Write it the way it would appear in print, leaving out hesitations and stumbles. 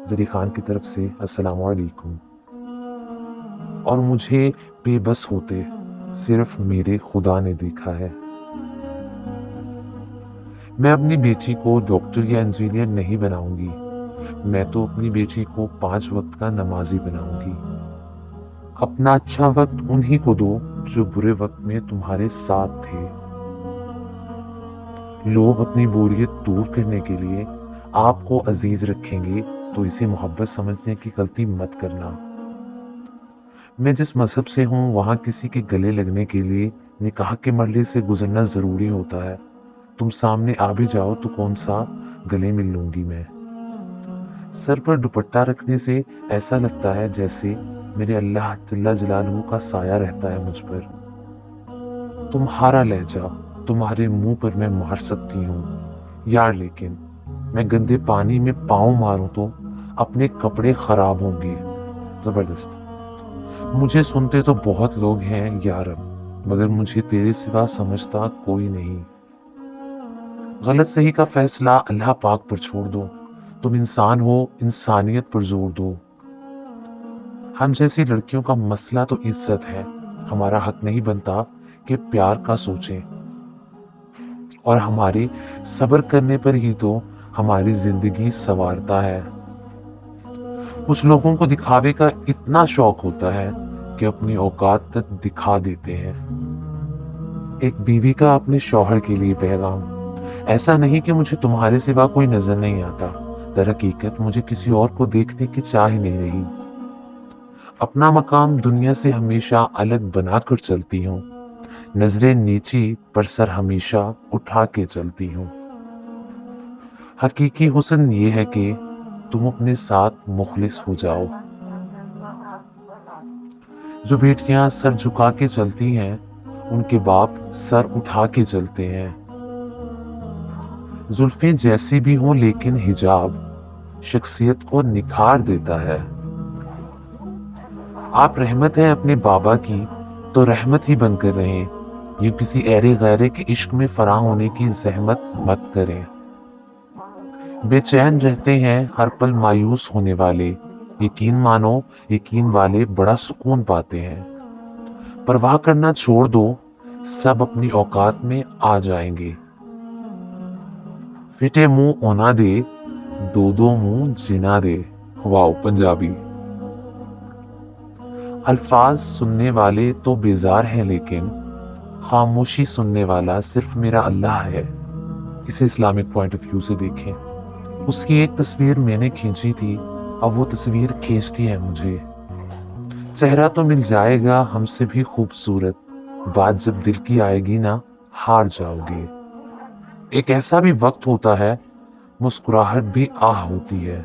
زری خان کی طرف سے السلام علیکم۔ اور مجھے بے بس ہوتے صرف میرے خدا نے دیکھا ہے۔ میں اپنی بیٹی کو ڈاکٹر یا انجینئر نہیں بناؤں گی، میں تو اپنی بیٹی کو 5 وقت کا نمازی بناؤں گی۔ اپنا اچھا وقت انہی کو دو جو برے وقت میں تمہارے ساتھ تھے۔ لوگ اپنی بوریت دور کرنے کے لیے آپ کو عزیز رکھیں گے تو اسے محبت سمجھنے کی غلطی مت کرنا۔ میں جس مذہب سے ہوں وہاں کسی کے گلے لگنے کے لیے نکاح کے مرحلے سے گزرنا ضروری ہوتا ہے۔ تم سامنے آ بھی جاؤ تو کون سا گلے مل لوں گی میں۔ سر پر دوپٹہ رکھنے سے ایسا لگتا ہے جیسے میرے اللہ جل جلالہ کا سایہ رہتا ہے مجھ پر۔ تمہارا لہجہ تمہارے منہ پر میں مار سکتی ہوں یار، لیکن میں گندے پانی میں پاؤں ماروں تو اپنے کپڑے خراب ہوں گے۔ زبردست۔ مجھے سنتے تو بہت لوگ ہیں یارب، مگر مجھے تیرے سوا سمجھتا کوئی نہیں۔ غلط صحیح کا فیصلہ اللہ پاک پر چھوڑ دو۔ تم انسان ہو، انسانیت پر زور دو۔ ہم جیسی لڑکیوں کا مسئلہ تو عزت ہے، ہمارا حق نہیں بنتا کہ پیار کا سوچیں، اور ہمارے صبر کرنے پر ہی تو ہماری زندگی سنوارتا ہے۔ کچھ لوگوں کو دکھاوے کا اتنا شوق ہوتا ہے کہ اپنی اوقات تک دکھا دیتے ہیں۔ ایک بیوی کا اپنے شوہر کے لیے پیغام: ایسا نہیں کہ مجھے تمہارے سوا کوئی نظر نہیں آتا، در حقیقت مجھے کسی اور کو دیکھنے کی چاہ ہی نہیں رہی۔ اپنا مقام دنیا سے ہمیشہ الگ بنا کر چلتی ہوں، نظریں نیچی پر سر ہمیشہ اٹھا کے چلتی ہوں۔ حقیقی حسن یہ ہے کہ تم اپنے ساتھ مخلص ہو جاؤ۔ جو بیٹیاں سر جھکا کے چلتی ہیں ان کے باپ سر اٹھا کے چلتے ہیں۔ زلفیں جیسی بھی ہوں لیکن حجاب شخصیت کو نکھار دیتا ہے۔ آپ رحمت ہیں اپنے بابا کی تو رحمت ہی بن کر رہیں، یہ کسی ایرے غیرے کے عشق میں فراں ہونے کی زحمت مت کریں۔ بے چین رہتے ہیں ہر پل مایوس ہونے والے، یقین مانو یقین والے بڑا سکون پاتے ہیں۔ پرواہ کرنا چھوڑ دو، سب اپنی اوقات میں آ جائیں گے۔ فٹے منہ اونا دے، دو دو منہ جنا دے۔ واو پنجابی۔ الفاظ سننے والے تو بیزار ہیں لیکن خاموشی سننے والا صرف میرا اللہ ہے۔ اسے اسلامک پوائنٹ آف ویو سے دیکھیں۔ اس کی ایک تصویر میں نے کھینچی تھی، اب وہ تصویر کھینچتی ہے مجھے۔ چہرہ تو مل جائے گا ہم سے بھی خوبصورت، بات جب دل کی آئے گی نا ہار جاؤ گے۔ ایک ایسا بھی وقت ہوتا ہے مسکراہٹ بھی آہ ہوتی ہے۔